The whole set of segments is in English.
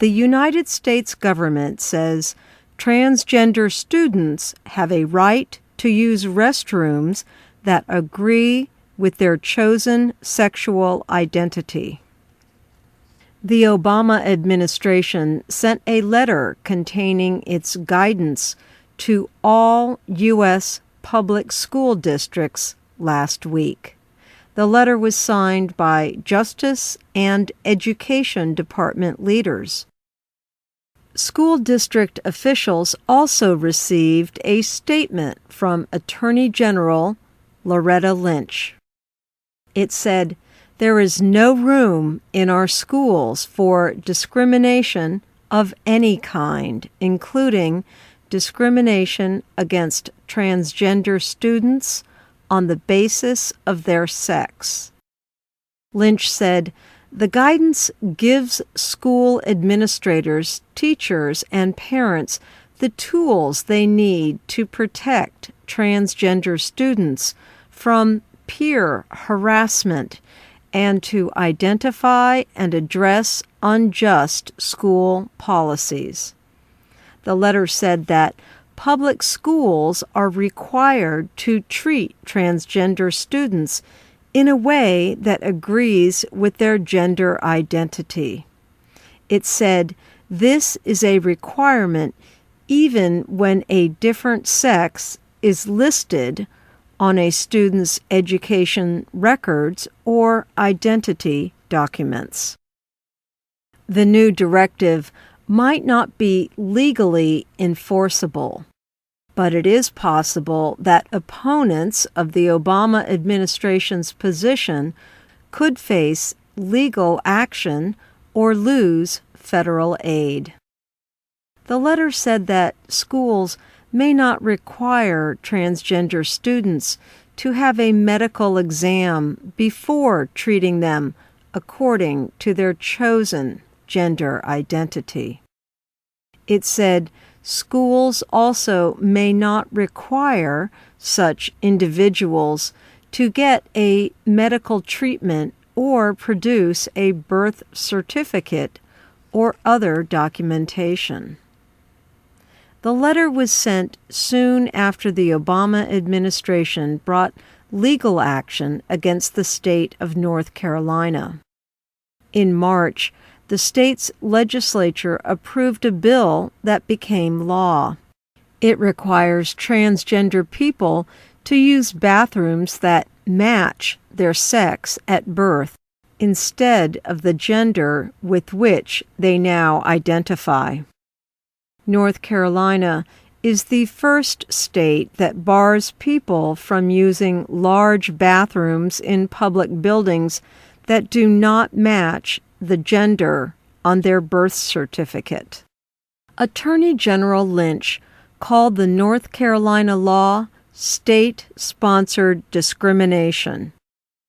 The United States government says transgender students have a right to use restrooms that agree with their chosen sexual identity. The Obama administration sent a letter containing its guidance to all U.S. public school districts last week. The letter was signed by Justice and Education Department leaders. School district officials also received a statement from Attorney General Loretta Lynch. It said, "There is no room in our schools for discrimination of any kind, including discrimination against transgender students on the basis of their sex." Lynch said, "The guidance gives school administrators, teachers, and parents the tools they need to protect transgender students from peer harassment and to identify and address unjust school policies." The letter said that public schools are required to treat transgender students in a way that agrees with their gender identity. It said this is a requirement even when a different sex is listed on a student's education records or identity documents. The new directive might not be legally enforceable, but it is possible that opponents of the Obama administration's position could face legal action or lose federal aid. The letter said that schools may not require transgender students to have a medical exam before treating them according to their chosen gender identity. It said schools also may not require such individuals to get a medical treatment or produce a birth certificate or other documentation. The letter was sent soon after the Obama administration brought legal action against the state of North Carolina. In March, the state's legislature approved a bill that became law. It requires transgender people to use bathrooms that match their sex at birth instead of the gender with which they now identify. North Carolina is the first state that bars people from using large bathrooms in public buildings that do not match the gender on their birth certificate. Attorney General Lynch called the North Carolina law state-sponsored discrimination.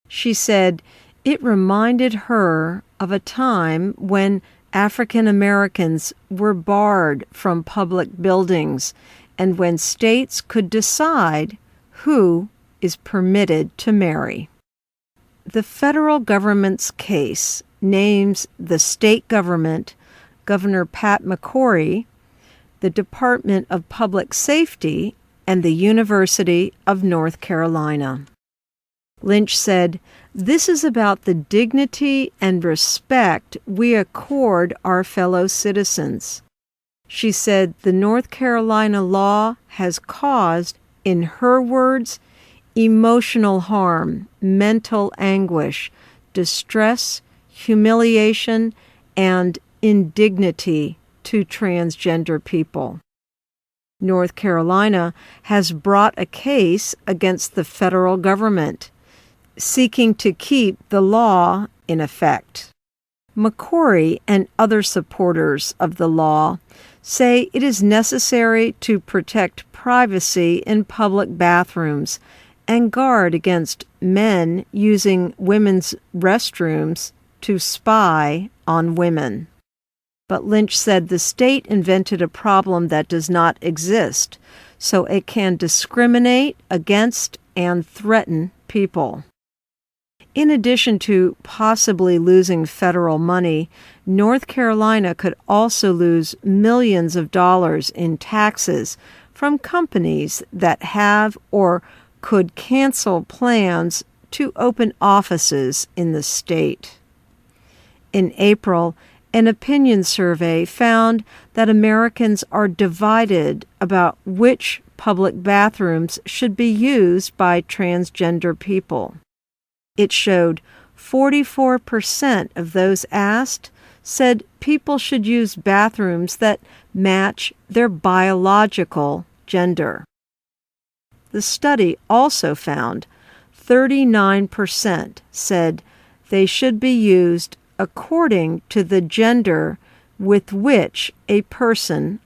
She said it reminded her of a time when African Americans were barred from public buildings and when states could decide who is permitted to marry. The federal government's case names the state government, Governor Pat McCrory, the Department of Public Safety, and the University of North Carolina. Lynch said, "This is about the dignity and respect we accord our fellow citizens." She said the North Carolina law has caused, in her words, emotional harm, mental anguish, distress, humiliation, and indignity to transgender people. North Carolina has brought a case against the federal government, seeking to keep the law in effect. McCrory and other supporters of the law say it is necessary to protect privacy in public bathrooms and guard against men using women's restrooms to spy on women. But Lynch said the state invented a problem that does not exist, so it can discriminate against and threaten people. In addition to possibly losing federal money, North Carolina could also lose millions of dollars in taxes from companies that have or could cancel plans to open offices in the state. In April, an opinion survey found that Americans are divided about which public bathrooms should be used by transgender people. It showed 44% of those asked said people should use bathrooms that match their biological gender. The study also found 39% said they should be used according to the gender with which a person